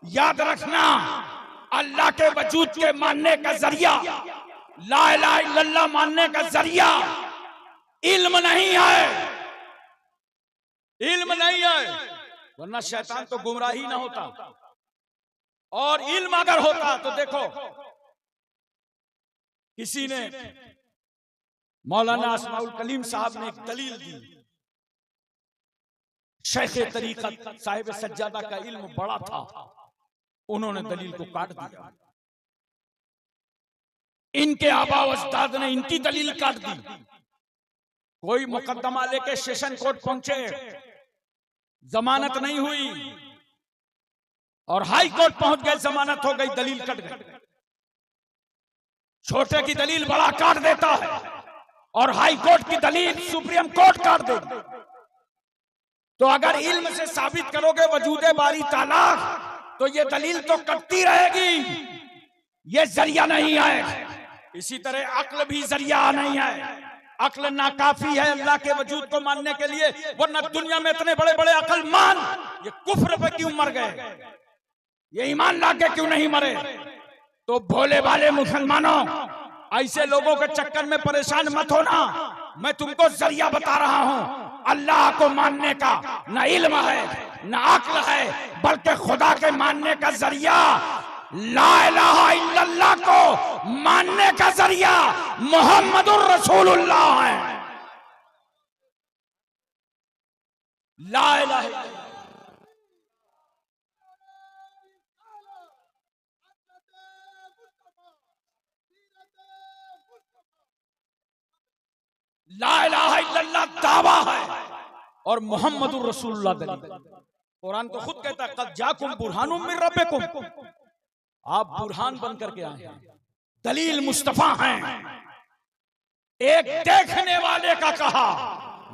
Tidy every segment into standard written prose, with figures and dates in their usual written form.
याद रखना, अल्लाह के वजूद के मानने का जरिया, ला इलाहा इल्लल्लाह मानने का जरिया इल्म नहीं है, इल्म नहीं है, वरना शैतान तो गुमराही ना होता। और इल्म अगर होता तो देखो, किसी ने मौलाना अस्माउल कलीम साहब ने एक दलील दी, शेख तरीकत साहिब सज्जादा का इल्म बड़ा था, उन्होंने दलील को काट दिया। इनके आबा उस्ताद ने इनकी दलील काट दी। कोई मुकदमा लेके सेशन कोर्ट पहुंचे, जमानत नहीं हुई, और हाई कोर्ट पहुंच गए, जमानत हो गई, दलील कट गई। छोटे की दलील बड़ा काट देता है, और हाई कोर्ट की दलील सुप्रीम कोर्ट काट देगी। तो अगर इल्म से साबित करोगे वजूदे बारी ताला, तो ये दलील तो कटती रहेगी, ये जरिया नहीं है। इसी तरह अक्ल भी जरिया नहीं है, अक्ल नाकाफी है अल्लाह के वजूद को मानने के लिए, वरना दुनिया में इतने बड़े बड़े अक्लमान ये कुफ्र पे क्यों मर गए, ये ईमान लाके क्यों नहीं मरे। तो भोले भाले मुसलमानों, ऐसे लोगों के चक्कर में परेशान मत होना। मैं तुमको जरिया बता रहा हूं, अल्लाह को मानने का न इल्म है न अक्ल है, बल्कि खुदा के मानने का जरिया ला इलाहा इल्लल्लाह को मानने का जरिया मोहम्मदुर रसूलुल्लाह है। ला इलाहा ला इलाहा इल्लल्लाह दावा है और मोहम्मदुर रसूलुल्लाह दलील। कुरान तो खुद कहता है कद जाकुम बुरहानुम मिन रब्बिकुम, आप बुरहान बन करके आए हैं, दलील मुस्तफा हैं। एक देखने वाले का कहा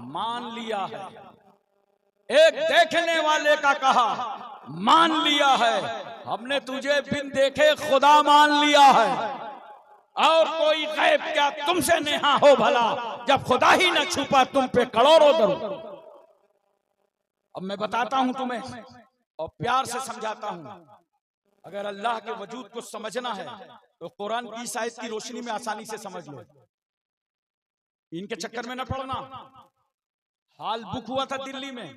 मान लिया है, एक देखने वाले का कहा मान लिया है, हमने तुझे बिन देखे खुदा मान लिया है। और कोई गैब क्या तुमसे नेहा हो भला, जब खुदा ही न छुपा तुम पे करोड़ों दरूद। अब मैं बताता हूं तुम्हें और प्यार से समझाता हूं, अगर अल्लाह के वजूद को समझना है तो कुरान की इस आयत की रोशनी में आसानी से समझ लो, इनके चक्कर में न पड़ना। हाल बुक हुआ था दिल्ली में,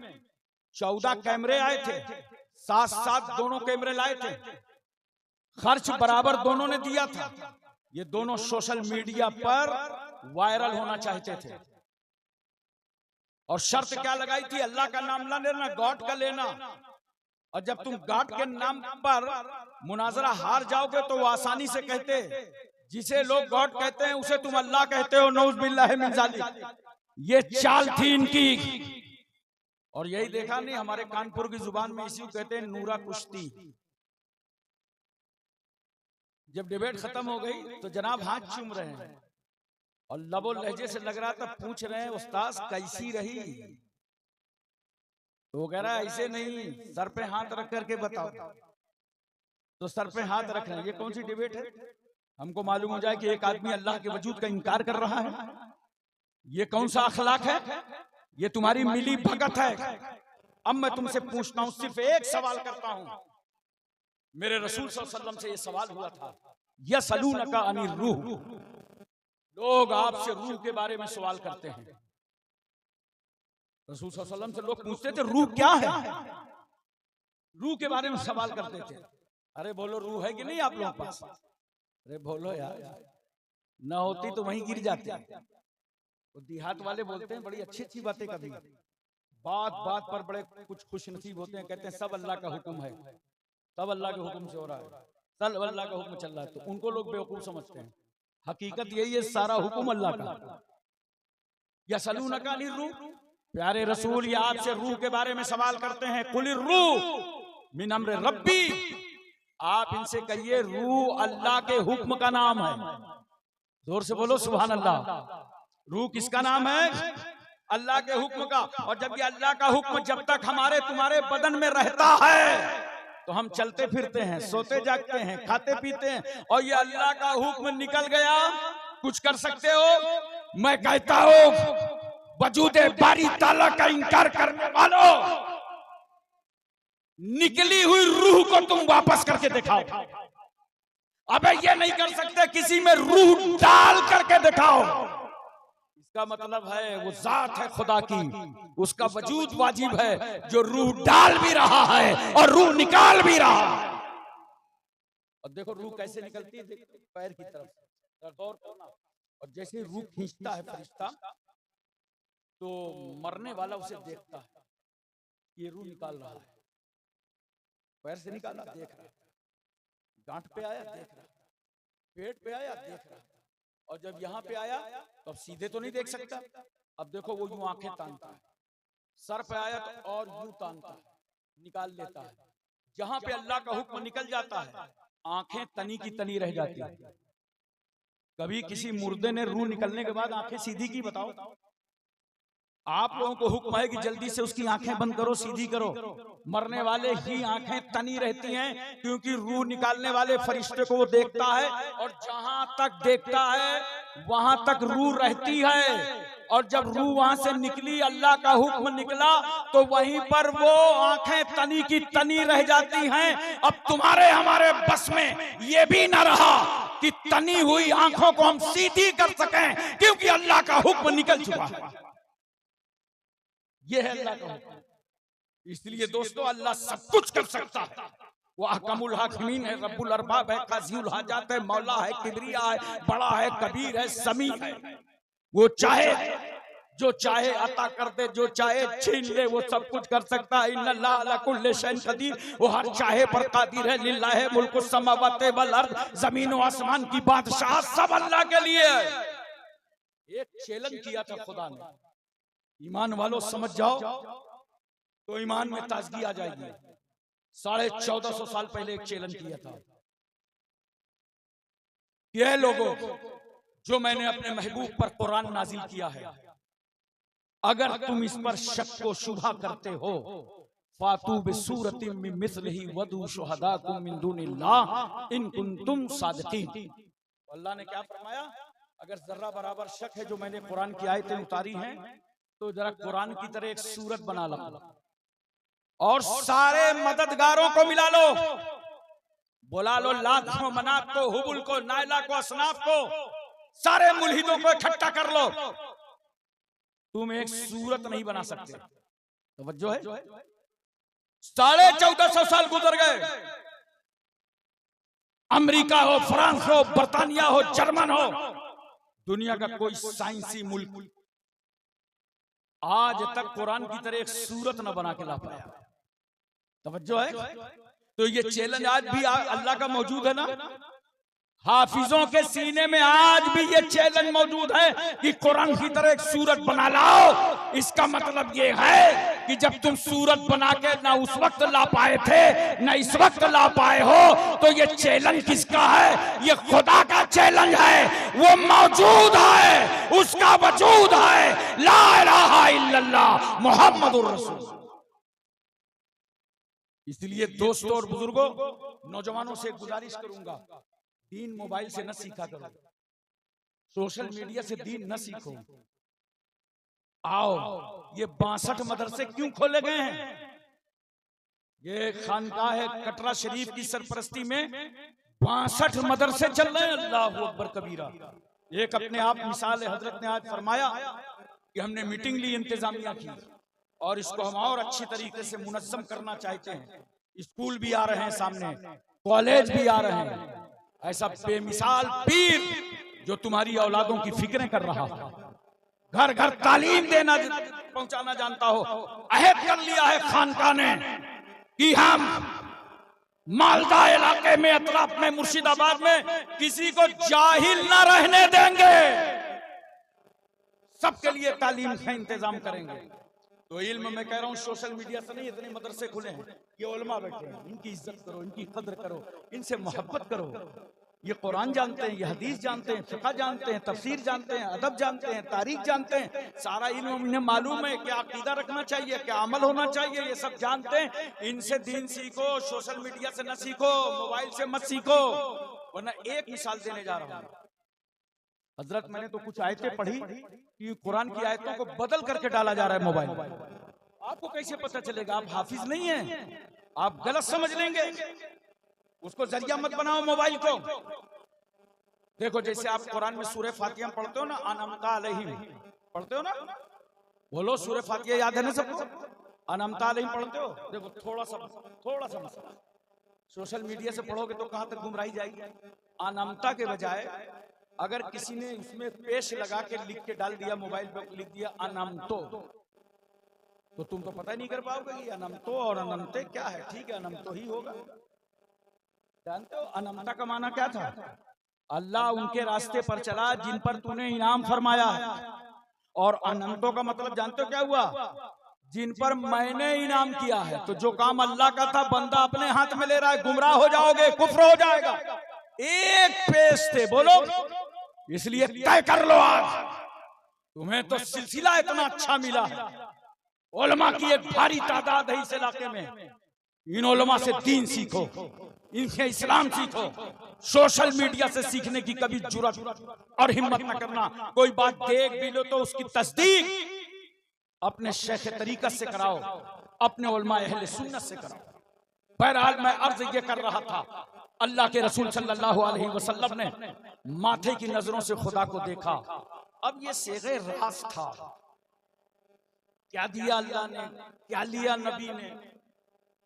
14 कैमरे आए थे, साथ साथ दोनों कैमरे लाए थे, खर्च बराबर दोनों ने दिया था। ये दोनों सोशल मीडिया पर वायरल होना चाहते थे, और शर्त क्या लगाई थी, अल्लाह का नाम ना लेना, गॉड का लेना। और जब तुम गॉड के नाम पर मुनाजरा हार जाओगे तो वो आसानी से कहते, जिसे लोग गॉड कहते हैं उसे तुम अल्लाह कहते हो, नऊज़ बिल्लाहि मिन ज़ालिक। ये चाल थी इनकी, और यही देखा नहीं, हमारे कानपुर की जुबान में इसी को कहते हैं नूरा कुश्ती। जब डिबेट खत्म हो गई तो जनाब हाथ चूम रहे हैं और लबो लहजे से लग रहा था, पूछ रहे हैं उस्ताद कैसी रही, तो वो कह रहा है ऐसे नहीं, सर पे हाथ रख करके बताओ। तो सर पे हाथ रख रहे हैं, ये कौन सी डिबेट है। हमको मालूम हो जाए कि एक आदमी अल्लाह के वजूद का इनकार कर रहा है, ये कौन सा अखलाक है, ये तुम्हारी मिली भगत है। अब मैं तुमसे पूछता हूं, सिर्फ एक सवाल करता हूं, मेरे रसूल सल्लल्लाहु अलैहि वसल्लम से ये सवाल हुआ था, यसअलूनका अनिर रूह, लोग आपसे रूह के बारे में सवाल करते हैं। रसूल सल्लल्लाहु अलैहि वसल्लम से लोग पूछते थे रूह क्या है, रूह के बारे में सवाल करते थे। अरे बोलो रूह है कि नहीं आप लोगों के पास, अरे बोलो यार, ना होती तो वहीं गिर जाते। तो देहात वाले बोलते हैं बड़ी अच्छी अच्छी बातें, कभी बात बात पर बड़े कुछ खुश नसीब होते हैं, कहते हैं सब अल्लाह का हुक्म है, सब अल्लाह के हुक्म से हो रहा है, सब अल्लाह का हुक्म चल रहा है। तो उनको लोग बेवकूफ समझते हैं, हकीकत यही है सारा हुक्म अल्लाह का। यसअलूनका अनिर रूह, प्यारे रसूल ये आपसे रूह के बारे में सवाल करते हैं, कुलिर रूह मिन अम्र रब्बी, आप इनसे कहिए रूह अल्लाह के हुक्म का नाम है। जोर से बोलो सुभान अल्लाह। रूह किसका नाम है, अल्लाह के हुक्म का। और जब ये अल्लाह का हुक्म जब तक हमारे तुम्हारे बदन में रहता है तो हम चलते फिरते हैं, सोते जागते हैं, खाते पीते हैं, और ये अल्लाह का हुक्म निकल गया, कुछ कर सकते हो। मैं कहता हूं वजूदे बारी ताला का इनकार करने वालों, निकली हुई रूह को तुम वापस करके दिखाओ। अबे ये नहीं कर सकते, किसी में रूह डाल करके दिखाओ। इसका मतलब है वो जात है खुदा की, उसका वजूद वाजिब है जो रूह डाल भी रहा है और रूह निकाल भी रहा है। और देखो रूह कैसे निकलती है, देखो पैर की तरफ से गौर करना। और जैसे रूह खींचता है फरिश्ता तो मरने वाला उसे देखता है, ये रूह निकाल रहा है। पैर से निकाला, देख रहा, गांठ पे आया देख रहा, पेट पे आया देख रहा, और जब यहाँ पे आया तो अब सीधे तो नहीं देख सकता। अब देखो वो यूं आंखें तानता है, सर पे आया तो और यूं तानता है, निकाल लेता है। जहां पे अल्लाह का हुक्म निकल जाता है आंखें तनी की तनी रह जाती है। कभी किसी मुर्दे ने रूह निकलने के बाद आंखें सीधी की? बताओ। आप लोगों को हुक्म है कि जल्दी से उसकी आंखें बंद करो, सीधी करो। मरने वाले ही आंखें तनी रहती हैं क्योंकि रूह निकालने वाले फरिश्ते को वो देखता है और जहां तक देखता है वहां तक रूह रहती है। और जब रूह वहां से निकली, अल्लाह का हुक्म निकला, तो वहीं पर वो आंखें तनी की तनी रह जाती हैं। अब तुम्हारे हमारे बस में ये भी न रहा कि तनी हुई आंखों को हम सीधी कर सकें, क्योंकि अल्लाह का हुक्म निकल चुका है। ये है अल्लाह का हुक्म। इसलिए दोस्तों अल्लाह सब कुछ कर सकता है। वो अहकमुल हाकिमीन है, रब्बुल अरबाब है, काज़ियुल हाजात है, मौला है, किबरिया है, बड़ा है, कबीर है, समी है। वो चाहे जो चाहे अता कर दे, जो चाहे छीन ले, वो सब कुछ कर सकता है। इन्नल्लाह अला कुल्ली शैइन कदीर, वो हर चाहे पर कादिर है। लिल्लाहि मुल्कुस समावाति वल अर्द, जमीन और आसमान की बादशाह सब अल्लाह के लिए है। एक चैलेंज किया था खुदा ने, ईमान वालों समझ जाओ तो ईमान में ताजगी आ जाएगी। 1450 साल पहले एक चैलेंज किया था, ये लोगों जो मैंने अपने महबूब पर कुरान नाजिल किया है, अगर तुम इस पर शक को शुबहा करते हो, फातू बिसूरतिम मिन मिस्लिही वदू शुहदाकुम मिन दुनिल्लाह इन कुंतुम सादिकीन। अल्लाह ने क्या फरमाया? अगर जर्रा बराबर शक है जो मैंने कुरान की आयतें उतारी हैं, तो जरा कुरान की तरह एक सूरत बना लो और सारे मददगारों को मिला लो, बुला लो लात को, मनात को, हुबुल को, नायला को, असनाफ को, सारे मुल्हिदों को इकट्ठा कर लो। तुम एक सूरत नहीं बना सकते। तवज्जो है? 1450 साल गुजर गए, अमेरिका हो, फ्रांस हो, बर्तानिया हो, जर्मन हो, दुनिया का कोई साइंसी मुल्क आज तक कुरान की तरह एक सूरत न बना के ला पाया। तवज्जो है? तो ये चैलेंज आज भी अल्लाह का मौजूद है ना। हाफिजों के सीने में आज भी ये चैलेंज मौजूद है कि कुरान की तरह एक सूरत बना लाओ। इसका मतलब ये है कि जब तुम सूरत बना के ना उस वक्त ला पाए थे ना इस वक्त ला पाए हो, तो ये चैलेंज किसका है? ये खुदा का चैलेंज है। वो मौजूद है, उसका वजूद है। ला इलाहा इल्लल्लाह मुहम्मदुर रसूल। इसलिए दोस्तों और बुजुर्गों, नौजवानों से गुजारिश करूंगा, दीन मोबाइल से न सीखा करो, सोशल मीडिया से दीन न सीखो। आओ, ये 62 मदरसे क्यों खोले गए हैं? ये खानकाह है कटरा शरीफ की सरपरस्ती में 62 मदरसे चल रहे हैं। अल्लाहु अकबर कबीरा। एक अपने आप मिसाल है, हजरत ने आज फरमाया कि हमने मीटिंग ली, इंतजामिया की, और इसको हम और अच्छी तरीके से मुनज़्ज़म करना चाहते हैं। स्कूल भी आ रहे हैं सामने, कॉलेज भी आ रहे हैं। ऐसा बेमिसाल पीर जो तुम्हारी औलादों की फिक्रें कर रहा हो, घर घर तालीम देना पहुंचाना जानता हो। अहद कर लिया है खानका ने कि हम मालदा इलाके में, अतराफ में, मुर्शिदाबाद में किसी को जाहिल ना रहने देंगे, सबके लिए तालीम का इंतजाम करेंगे। तो इल्म में कह रहा हूँ, सोशल मीडिया से नहीं, इतने मदरसे खुले हैं, ये उलमा बैठे हैं, इनकी इज्जत करो, इनकी कद्र करो, इनसे मोहब्बत करो। ये कुरान जानते हैं, ये हदीस जानते हैं, फिक़ह जानते हैं, तफसीर जानते हैं, अदब जानते हैं, तारीख जानते हैं, सारा इल्म इन्हें मालूम है, क्या अकीदा रखना चाहिए, क्या अमल होना चाहिए, ये सब जानते हैं। इनसे दीन सीखो, सोशल मीडिया से न सीखो, मोबाइल से मत सीखो। वरना एक मिसाल देने जा रहा हूँ हजरत, मैंने तो कुछ आयतें पढ़ी कि कुरान की आयतों को बदल करके डाला जा रहा है मोबाइल। आपको कैसे पता चलेगा? आप हाफिज नहीं हैं, आप गलत समझ लेंगे, उसको जरिया मत बनाओ मोबाइल को। देखो जैसे आप कुरान में सूरह फातिहा पढ़ते हो ना, अनअमता अलैहिम पढ़ते हो ना, बोलो सूरह फातिहा याद है ना सबको? अनअमता अलैहिम पढ़ते हो? देखो थोड़ा सा मसला, सोशल मीडिया से पढ़ोगे तो कहां तक गुमराही जाएगी। अनअमता के बजाय अगर किसी ने उसमें पेश लगा के लिख के डाल दिया, मोबाइल पे लिख दिया अनमतो, तो तुम तो पता नहीं कर पाओगे कि अनमतो और अनंते क्या है। ठीक है, अनमतो ही होगा। जानते हो अनमता का माना क्या था? अल्लाह उनके रास्ते पर चला जिन पर तूने इनाम फरमाया है। और अनंतों का मतलब जानते हो क्या हुआ? जिन पर मैंने इनाम किया है। तो जो काम अल्लाह का था बंदा अपने हाथ में ले रहा है, गुमराह हो जाओगे, कुफ्र हो जाएगा। एक पेश थे, बोलो, इसलिए तय कर लो आज, तुम्हें तो सिलसिला इतना अच्छा मिला है, उलमा की एक भारी तादाद है इस इलाके में, इन उलमा से दीन सीखो, इनसे इस्लाम सीखो। सोशल मीडिया से सीखने की कभी जुर्रत और हिम्मत न करना। कोई बात देख भी लो तो उसकी तस्दीक अपने शेख तरीकत से कराओ, अपने उलमा अहले सुन्नत से कराओ। बहरहाल मैं अर्ज ये कर रहा था, अल्लाह के रसूल सल्लल्लाहु अलैहि वसल्लम ने माथे की नजरों से खुदा को देखा। अब ये सेगे रास था, क्या दिया अल्लाह ने, क्या लिया नबी ने,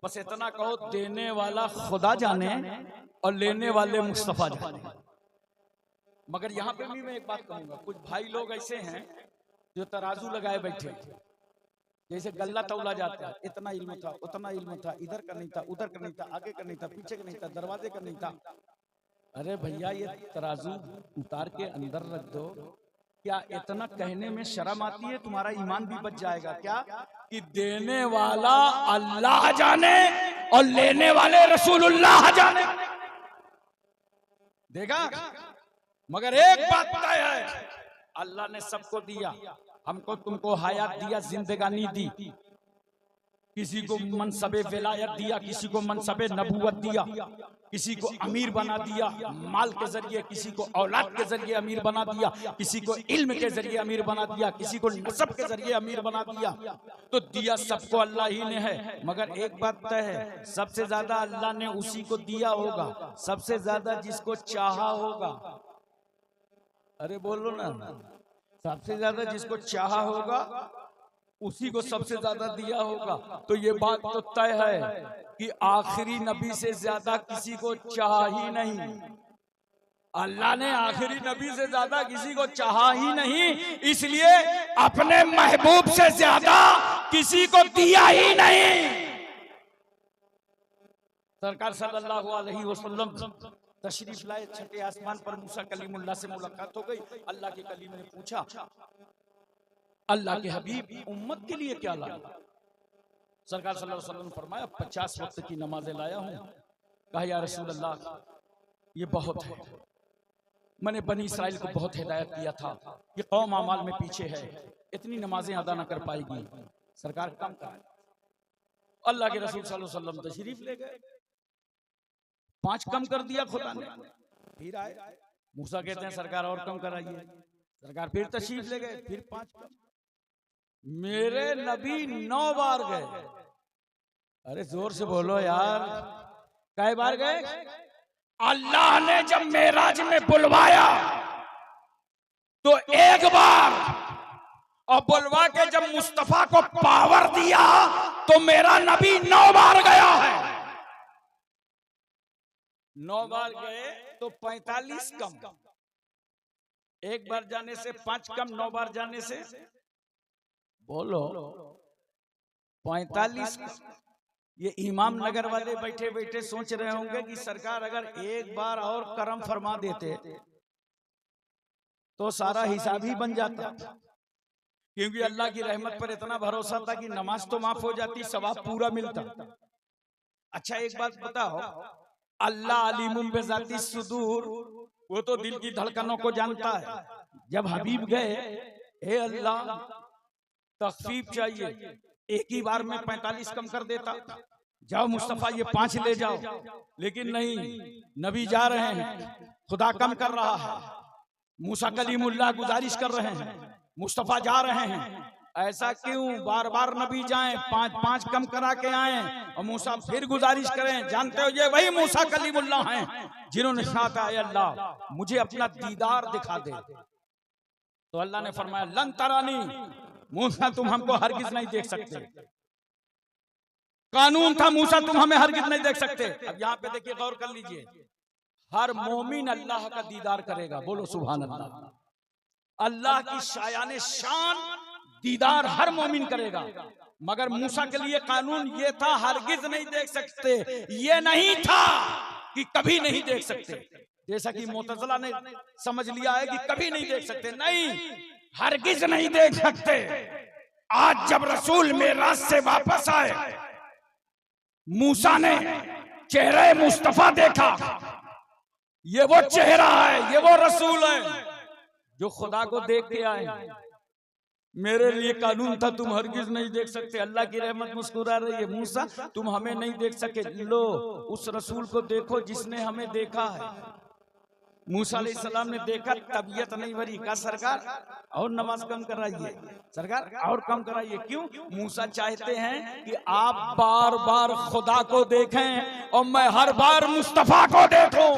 बस इतना कहो देने वाला खुदा जाने और लेने वाले मुस्तफा जाने। मगर यहाँ पे भी मैं एक बात कहूंगा, कुछ भाई लोग ऐसे हैं जो तराजू लगाए बैठे, जैसे गल्ला तौला जाता है, इतना इल्म था, उतना इल्म था, इधर का नहीं था, उधर का नहीं था, आगे का नहीं था, पीछे का नहीं था, दरवाजे का नहीं था। अरे भैया ये तराजू उतार के अंदर रख दो। क्या इतना कहने में शर्म आती है? तुम्हारा ईमान भी बच जाएगा। क्या कि देने वाला अल्लाह जाने और लेने वाले रसूलुल्लाह जाने देगा। मगर एक बात तय है, अल्लाह ने सबको दिया, हमको तुमको हयात दिया, जिंदगानी दी, किसी को मनसबे विलायत दिया, किसी को मनसबे नबूवत दिया, किसी को अमीर बना दिया माल के जरिए, किसी को औलाद के जरिए अमीर बना दिया, किसी को इल्म के जरिए अमीर बना दिया, किसी को नसब के जरिए अमीर बना दिया। तो दिया सबको अल्लाह ही ने है। मगर एक बात तय है, सबसे ज्यादा अल्लाह ने उसी को दिया होगा, सबसे ज्यादा जिसको चाहा होगा। अरे बोलो ना, सबसे ज्यादा जिसको चाहा होगा उसी को सबसे ज्यादा दिया होगा। तो ये बात तो तय है कि आखिरी नबी से ज्यादा किसी को चाहा ही नहीं। अल्लाह ने आखिरी नबी से ज्यादा किसी को चाहा ही नहीं, इसलिए अपने महबूब से ज्यादा किसी को दिया ही नहीं। सरकार सल्लल्लाहु अलैहि वसल्लम तशरीफ लाए, छठे आसमान पर मूसा कलीमुल्लाह से मुलाकात हो गई। अल्लाह के कलीम ने पूछा, अल्लाह के हबीब उम्मत के लिए क्या लाया? सरकार सल्लल्लाहु अलैहि वसल्लम ने फरमाया 50 वक्त की नमाजें लाया हूं। कहा या रसूल अल्लाह ये बहुत है, मैंने बनी इस्राइल को बहुत हिदायत किया था, ये कौम अमाल में पीछे है, इतनी नमाजें अदा न कर पाएगी, सरकार कम कराए। अल्लाह के रसूल सल्लल्लाहु अलैहि वसल्लम तशरीफ ले गए, 5 कम कर दिया खुदा ने। फिर आए, मूसा कहते हैं सरकार और कम कराइए। सरकार फिर तशरीफ ले गए, फिर 5 कम। मेरे नबी 9 बार गए। अरे जोर से बोलो यार, कई बार गए? अल्लाह ने जब मेराज में बुलवाया तो 1 बार, और बुलवा के जब मुस्तफा को पावर दिया तो मेरा नबी 9 बार गया है। 9 बार गए तो 45 कम, 1 बार जाने से 5 कम, 9 बार जाने से बोलो 45 कम। ये इमाम नगर वाले बैठे बैठे सोच रहे होंगे कि सरकार अगर 1 बार और करम फरमा देते तो सारा हिसाब ही बन जाता, क्योंकि अल्लाह की रहमत पर इतना भरोसा था कि नमाज तो माफ हो जाती, सवाब पूरा मिलता। अच्छा एक बात बताओ, अल्लाह अलीमुम बिज़ाती सुदूर, वो तो दिल की धड़कनों को जानता है। जब हबीब गए, हे अल्लाह तखफीफ चाहिए, एक ही बार में 45 कम कर देता, जाओ मुस्तफा ये 5 ले जाओ, लेकिन नहीं, नबी जा रहे हैं, खुदा कम कर रहा है, मूसा कलीमुल्लाह गुजारिश कर रहे हैं, मुस्तफा जा रहे हैं, ऐसा क्यों बार बार नबी जाएं, 5-5 कम करा के आए और मूसा फिर गुजारिश करें? जानते हो ये वही मूसा कलीमुल्लाह हैं जिन्होंने कहा है अल्लाह मुझे अपना दीदार दिखा दे। तो अल्लाह ने फरमाया लन तरानी, मूसा तुम हमको हरगिज नहीं देख सकते। कानून था मूसा तुम हमें हरगिज नहीं देख सकते। अब यहाँ पे देखिए गौर कर लीजिए, हर मोमिन अल्लाह का दीदार करेगा, बोलो सुभान अल्लाह। अल्लाह की शायान शान दीदार हर मोमिन करेगा, मगर मूसा के लिए कानून ये था हरगिज नहीं देख सकते, ये नहीं था कि कभी नहीं देख सकते। जैसा कि मुतज़िला ने समझ लिया है कि कभी नहीं देख सकते, नहीं, हरगिज नहीं देख सकते। आज जब रसूल मेराज से वापस आए, मूसा ने चेहरे मुस्तफा देखा, ये वो चेहरा है, ये वो रसूल है जो खुदा को देख के आए। मेरे लिए कानून था तुम हरगिज नहीं देख सकते, अल्लाह की रहमत मुस्कुरा रही है, मूसा तुम हमें नहीं देख सके, लो उस रसूल को देखो जिसने हमें देखा है। मूसा अलैहिस्सलाम ने देखा, तबीयत नहीं भरी, कहा सरकार और नमाज कम कराइए, सरकार और कम कराइए। क्यों? मूसा चाहते हैं कि आप बार बार खुदा को देखें और मैं हर बार मुस्तफा को देखूं,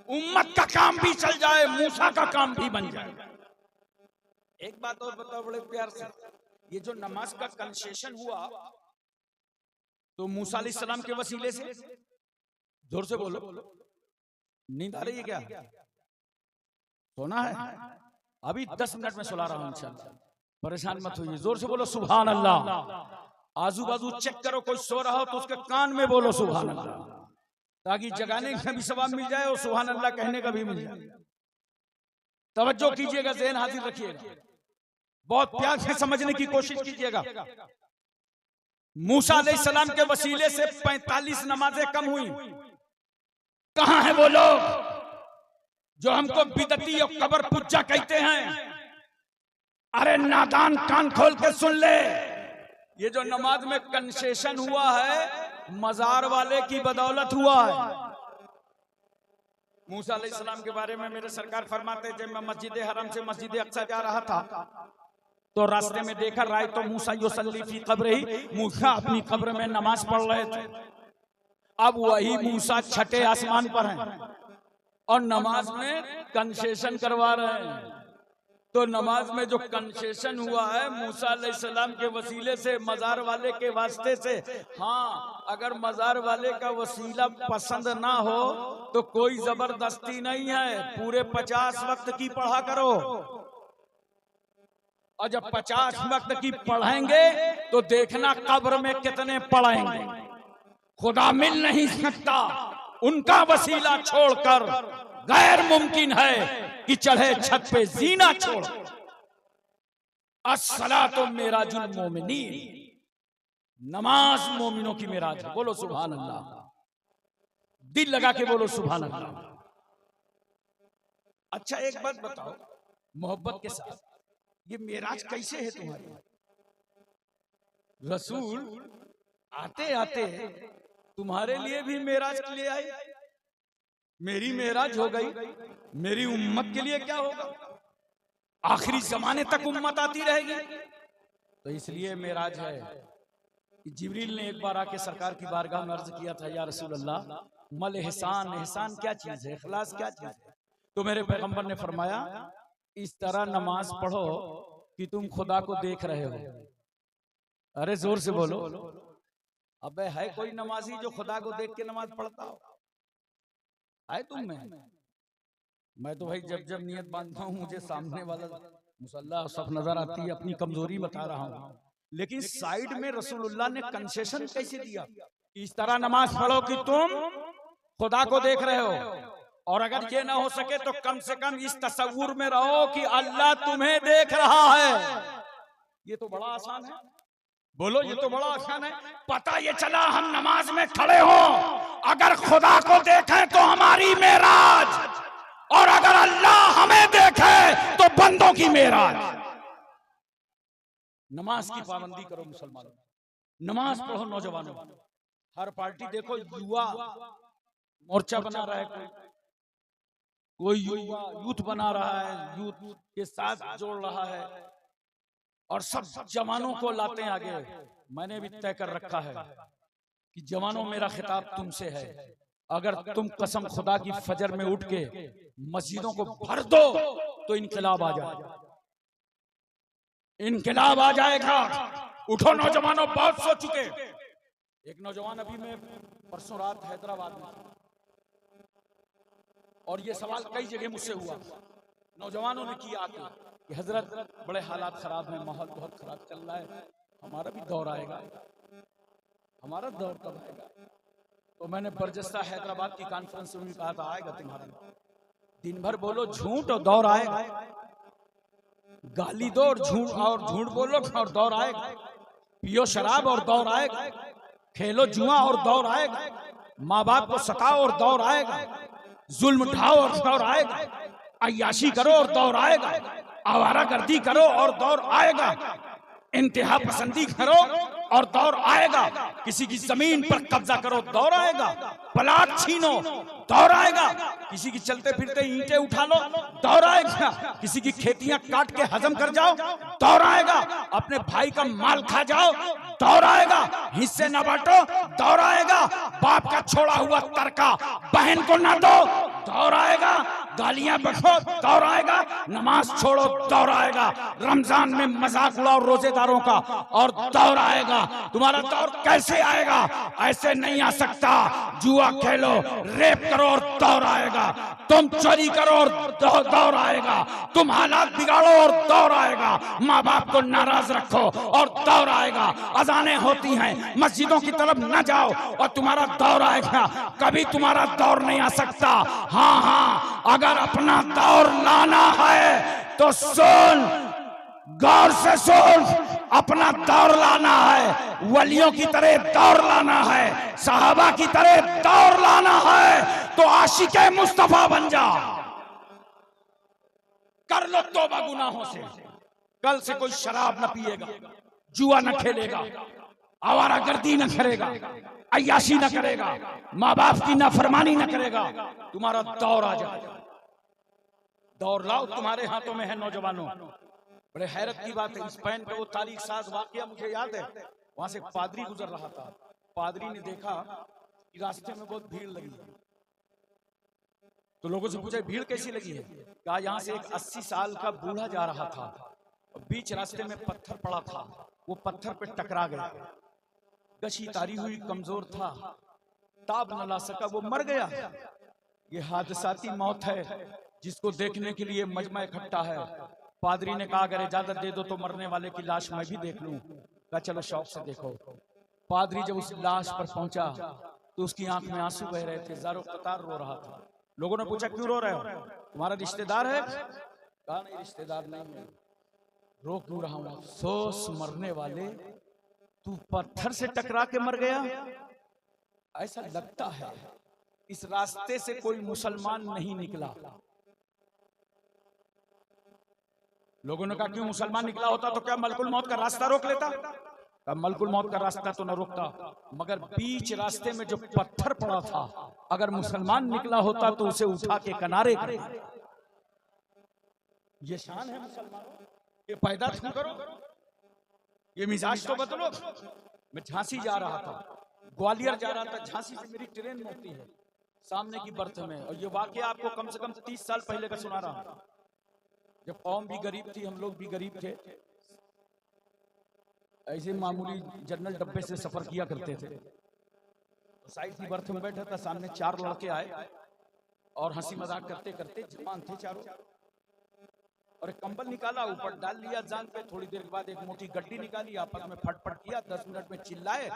उम्मत का काम भी चल जाए, मूसा का काम भी बन जाए। एक बात और बताओ बड़े प्यार से, ये जो नमाज का कंसेशन हुआ तो मूसा अलैहिस्सलाम के वसीले से, जोर से बोलो, नींद आ रही है क्या? सोना है? अभी 10 मिनट में सुला रहा हूं इंशाअल्लाह, परेशान मत होइए, जोर से बोलो सुभान अल्लाह। आजू बाजू चेक करो, कोई सो रहा हो तो उसके कान में बोलो सुभान अल्लाह, ताकि जगाने का भी सवाब मिल जाए और सुभान अल्लाह कहने का भी मिल जाए। तवज्जो कीजिएगा, ज़हन हाजिर रखिएगा, बहुत प्यार से समझने की कोशिश कीजिएगा। मूसा अलैहिस्सलाम के वसीले से 45 नमाजें कम हुई। कहां है वो लोग जो हमको बिदती और कब्र पुज्जा कहते हैं? अरे नादान, कान खोल के सुन ले, ये जो नमाज में कंसेशन हुआ है मजार वाले की बदौलत हुआ है। मूसा अलैहिस्सलाम के बारे में मेरे सरकार फरमाते, जब मैं मस्जिद हरम से मस्जिद अक्सा जा रहा था तो रास्ते में देखा राय तो मूसा युसल्ली फी क़ब्रिही, मूसा अपनी कब्र में नमाज पढ़ रहे थे। अब वही मूसा छठे आसमान पर हैं और नमाज में कंसेशन करवा रहे हैं। तो नमाज में जो कंसेशन हुआ है मूसा अलैहिस्सलाम के वसीले से, मजार वाले के वास्ते से, हाँ अगर मजार वाले का वसीला पसंद ना हो तो कोई जबरदस्ती नहीं है, पूरे 50 वक्त की पढ़ा करो, और जब 50 वक्त की पढ़ेंगे तो देखना कब्र में कितने पढ़ेंगे। खुदा मिल नहीं सकता, उनका वसीला छोड़कर गैर मुमकिन है कि चढ़े छत पे जीना छोड़। अस्सलातु मेराजुल मोमिनीन, नमाज मोमिनों की मेराज है, बोलो सुभान अल्लाह, दिल लगा के बोलो सुभान अल्लाह। अच्छा एक बात बताओ मोहब्बत के साथ, ये मेराज कैसे है तुम्हारी? रसूल आते आते तुम्हारे लिए भी मेराज के लिए आई, मेरी मेराज हो गई, मेरी उम्मत के लिए क्या होगा? आखिरी जमाने तक उम्मत आती रहेगी। तो इसलिए मेराज है कि जिब्रील ने एक बार आके सरकार की बारगाह में अर्ज किया था, या रसूल अल्लाह मल एहसान, एहसान क्या चीज है, इखलास क्या चीज है? तो मेरे पैगंबर ने फरमाया इस तरह नमाज पढ़ो कि तुम खुदा को देख रहे हो। अरे जोर से बोलो, अबे है कोई नमाजी जो खुदा को देख के नमाज पढ़ता हो? है तुम में? मैं तो भाई जब जब नियत बांधता हूँ मुझे सामने वाला मुसल्ला सब नजर आती है, अपनी कमजोरी बता रहा हूँ, लेकिन साइड में रसूलुल्लाह ने कंसेशन कैसे दिया? इस तरह नमाज पढ़ो कि तुम खुदा को देख रहे हो, और अगर ये ना हो सके तो कम से कम इस तसव्वुर में रहो कि अल्लाह तुम्हें देख रहा है। ये तो बड़ा आसान है, बोलो ये तो बड़ा आसान है। पता ये चला हम नमाज में खड़े हो, अगर खुदा को देखें तो हमारी मेराज, और अगर अल्लाह हमें देखे तो बंदों की मेराज। नमाज की पाबंदी करो मुसलमानों, नमाज पढ़ो नौजवानों। हर पार्टी देखो युवा मोर्चा बना रहा है, कोई युवा यूथ बना रहा है, यूथ के साथ जोड़ रहा है, और सब जवानों को लाते हैं आगे। मैंने भी तय कर रखा है कि जवानों, मेरा खिताब तुमसे है, अगर तुम कसम खुदा की फजर में उठ के मस्जिदों को भर दो तो इनकलाब आ जाएगा, इनकलाब आ जाएगा। उठो नौजवानों, बहुत सो चुके। एक नौजवान अभी मैं परसों रात हैदराबाद में था और ये सवाल कई जगह मुझसे हुआ, नौजवानों ने किया आके कि हजरत बड़े हालात खराब हैं, माहौल बहुत खराब चल रहा है, हमारा भी दौर आएगा, हमारा दौर कब आएगा? तो मैंने बरजस्ता हैदराबाद की कॉन्फ्रेंस में कहा था, आएगा तुम्हारा, दिन भर बोलो झूठ और दौर आएगा, गाली दो और झूठ बोलो और दौर आएगा, पियो शराब और दौर आएगा, खेलो जुआ और दौर आएगा, माँ बाप को सताओ और दौर आएगा, जुल्म उठाओ और दौर आएगा, अय्याशी करो और दौर आएगा, आवारागर्दी करो और दौर आएगा, इंतहा पसंदी करो और दौर आएगा, किसी की जमीन पर कब्जा करो दौर आएगा, प्लाट छीनो दौर आएगा, किसी की चलते फिरते ईंटें उठा लो दौर आएगा, किसी की खेतियां काट के हजम कर जाओ दौर आएगा, अपने भाई का माल खा जाओ दौर आएगा, हिस्से न बांटो दौर आएगा, बाप का छोड़ा हुआ तरका बहन को ना दो दौर आएगा, गालियां बको दौर आएगा, नमाज छोड़ो दौर आएगा, रमजान में मजाक उड़ाओ रोजेदारों का और दौर आएगा। तुम्हारा दौर कैसे आएगा? ऐसे नहीं आ सकता। जुआ खेलो, रेप करो और दौर आएगा, तुम चोरी करो और दौर आएगा, तुम हालात बिगाड़ो और दौर आएगा, माँ बाप को नाराज रखो और दौर आएगा, अजानें होती हैं मस्जिदों की तरफ न जाओ और तुम्हारा दौर आएगा, कभी तुम्हारा दौर नहीं आ सकता। हाँ हाँ, अगर अपना दौर लाना है तो सुन, गौर से सुन, अपना दौर लाना है, वलियों की तरह दौर लाना है, सहाबा की तरह दौर लाना है तो आशिके मुस्तफा बन जा, कर लो तौबा गुनाहों से। कल से कोई शराब न पिएगा, जुआ न खेलेगा, आवारागर्दी न करेगा, अय्याशी न करेगा, माँ बाप की नाफरमानी न करेगा, तुम्हारा दौर आ जाएगा। दौर लाओ, तुम्हारे हाथों में है नौजवानों। बड़े हैरत की बात है, स्पेन का वो तारीख साज वाकया मुझे याद है, वहां से पादरी गुजर रहा था, पादरी ने देखा कि रास्ते में बहुत भीड़ लगी है, तो लोगों से पूछा भीड़ कैसी लगी है? कहा यहाँ से एक 80 साल का बूढ़ा जा रहा था, बीच रास्ते में पत्थर पड़ा था, वो पत्थर पे टकरा गया, गशी तारी हुई, कमजोर था, ताब न ला सका, वो मर गया। ये हादसाती मौत है जिसको देखने के लिए मजमा इकट्ठा है। पादरी ने कहा अगर इजाजत दे दो तो मरने वाले की लाश मैं भी देख लूं। कहा चलो शौक से देखो। पादरी जब उस लाश पर पहुंचा तो उसकी आंख में आंसू बह रहे थे, ज़ारो कतार रो रहा था। लोगों ने पूछा क्यों रो रहे हो, तुम्हारा रिश्तेदार है? कहा नहीं, रिश्तेदार नहीं है। रो क्यों रहा हूं? अफसोस मरने वाले, तू पत्थर से टकरा के मर गया। ऐसा लगता है इस रास्ते से कोई मुसलमान नहीं निकला। लोगों ने कहा क्यों, मुसलमान निकला होता तो क्या मलकुल मौत का रास्ता रोक लेता? कहा मलकुल मौत का रास्ता तो न रोकता, मगर बीच रास्ते में जो पत्थर पड़ा था, अगर मुसलमान निकला होता तो उसे उठा के किनारे कर। ये शान है मुसलमानों, ये पैदा तुम करो, ये मिजाज तो बदलो। मैं झांसी जा रहा था, ग्वालियर जा रहा था, झांसी से मेरी ट्रेन होती है सामने की बर्थ में, और ये वाकया आपको कम से कम 30 साल पहले का सुना रहा हूं, जब कौम भी गरीब थी, हम लोग भी गरीब थे। ऐसे मामूली जनरल डब्बे से सफर किया करते थे। तो साइड की बर्थ में बैठा था, सामने 4 लड़के आए और हंसी मजाक करते करते, जवान थे चारों, और एक कंबल निकाला, ऊपर डाल लिया जान पे। थोड़ी देर के बाद एक मोटी गड्डी निकाली, आपस में फटफट किया, 10 मिनट में चिल्लाए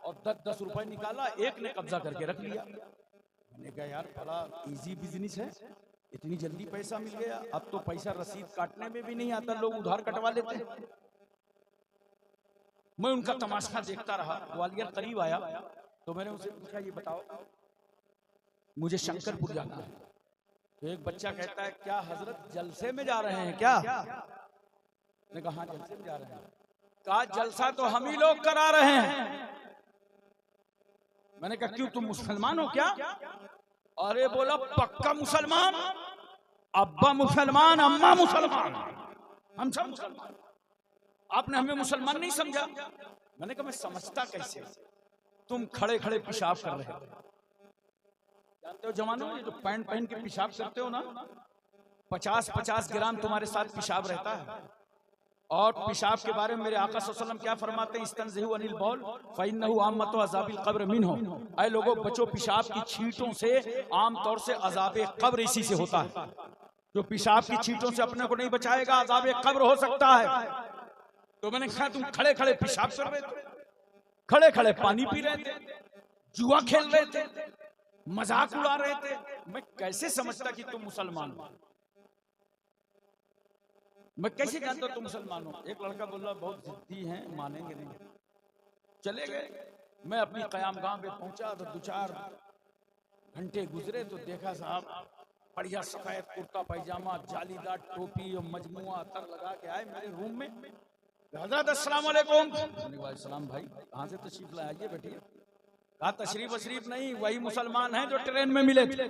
और 10-10 रुपए निकाला, एक ने कब्जा करके रख लिया। मैंने कहा यार बड़ा इजी बिजनेस है, इतनी जल्दी पैसा मिल गया। अब तो पैसा रसीद काटने में भी नहीं आता, लोग उधार कटवा लेते हैं। मैं उनका तमाशा देखता रहा। ग्वालियर करीब आया तो मैंने उनसे पूछा ये बताओ मुझे शंकरपुर जाना है। तो एक बच्चा कहता है क्या हजरत जलसे में जा रहे हैं क्या? मैंने कहा हाँ जलसे में जा रहे हैं। कहा जलसा तो हम ही लोग करा रहे हैं। मैंने कहा क्यों, तुम मुसलमान हो क्या? अरे बोला पक्का मुसलमान, अब्बा मुसलमान, अम्मा मुसलमान, हम सब मुसलमान। आपने हमें मुसलमान नहीं समझा। मैंने कहा मैं समझता कैसे, तुम खड़े खड़े पेशाब कर रहे हो। जानते हो जवानों, ये जो पैंट पहन के पेशाब करते हो ना, 50-50 ग्राम तुम्हारे साथ पेशाब रहता है। और पेशाब के बारे में मेरे आका सल्लल्लाहु अलैहि वसल्लम क्या फरमाते हैं, इस्तंज़िहु अनिल बौल फ़इन्नहु आम्मतु अज़ाबिल क़ब्र मिन्हु। ऐ लोगों, बचो पेशाब की छींटों से, आमतौर से अज़ाबे क़ब्र इसी से होता है। जो पेशाब की छींटों से अपने को नहीं बचाएगा, अज़ाबे क़ब्र हो सकता है। तो मैंने कहा तुम खड़े खड़े पेशाब कर रहे थे, खड़े खड़े पानी पी रहे थे, जुआ खेल रहे थे, मजाक उड़ा रहे थे, मैं कैसे समझता कि तुम मुसलमान हो? मैं कैसे जानता तुम मुसलमान हो? एक लड़का बोला बहुत जिद्दी हैं, मानेंगे नहीं। चले गए। मैं अपनी क़यामगाह पे पहुंचा तो 2-4 घंटे गुजरे तो देखा साहब बढ़िया सफेद कुर्ता पैजामा, जालीदार टोपी और मजमुआ अतर लगा के आए मेरे रूम में। हज़रत अस्सलाम वालेकुम। वालेकुम भाई, कहाँ से तशरीफ लाए? आइए बैठिए। कहा तशरीफ वशरीफ नहीं, वही मुसलमान हैं जो ट्रेन में मिले थे।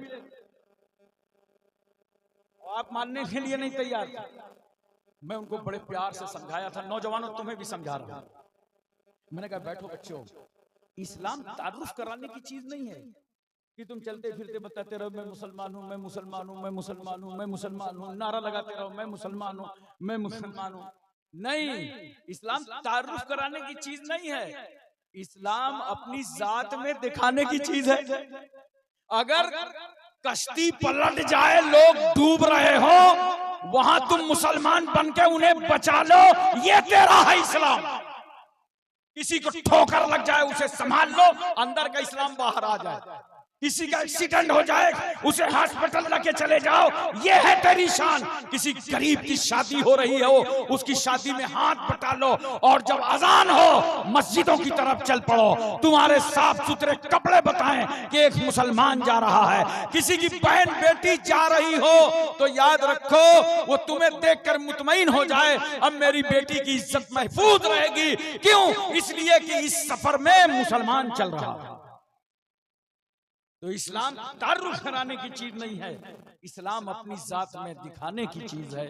आप मानने के लिए नहीं तैयार थे। मैं उनको बड़े प्यार से समझाया था। नौजवानों, तुम्हें भी समझा रहा हूं। मैंने कहा बैठो बच्चों, इस्लाम तारुफ कराने की चीज नहीं है कि तुम चलते फिरते बताते रहो मैं मुसलमान हूं, मैं मुसलमान हूं, मैं मुसलमान हूं, मैं मुसलमान हूं, नारा लगाते रहो मैं मुसलमान हूं, मैं मुसलमान हूं। नहीं, इस्लाम तारुफ कराने की चीज नहीं है। इस्लाम अपनी जात में दिखाने की चीज है। अगर कश्ती पलट जाए, लोग डूब रहे हो, वहां तुम मुसलमान बन के उन्हें बचा लो, ये तेरा है इस्लाम। किसी को ठोकर लग जाए उसे संभाल लो, अंदर का इस्लाम बाहर आ जाए। किसी का एक्सीडेंट हो जाए उसे हॉस्पिटल लेके चले जाओ, ये है तेरी शान। किसी गरीब की शादी हो रही हो, उसकी शादी में हाथ बटा लो, और जब अजान हो मस्जिदों की तरफ चल पड़ो। तुम्हारे साफ सुथरे कपड़े बताएं कि एक मुसलमान जा रहा है। किसी की बहन बेटी जा रही हो तो याद रखो वो तुम्हें देखकर मुतमईन हो जाए, अब मेरी बेटी की इज्जत महफूज रहेगी। क्यों? इसलिए कि इस सफर में मुसलमान चल रहा है। तो इस्लाम तारुफ कराने की चीज नहीं है, इस्लाम अपनी जात में दिखाने की चीज है।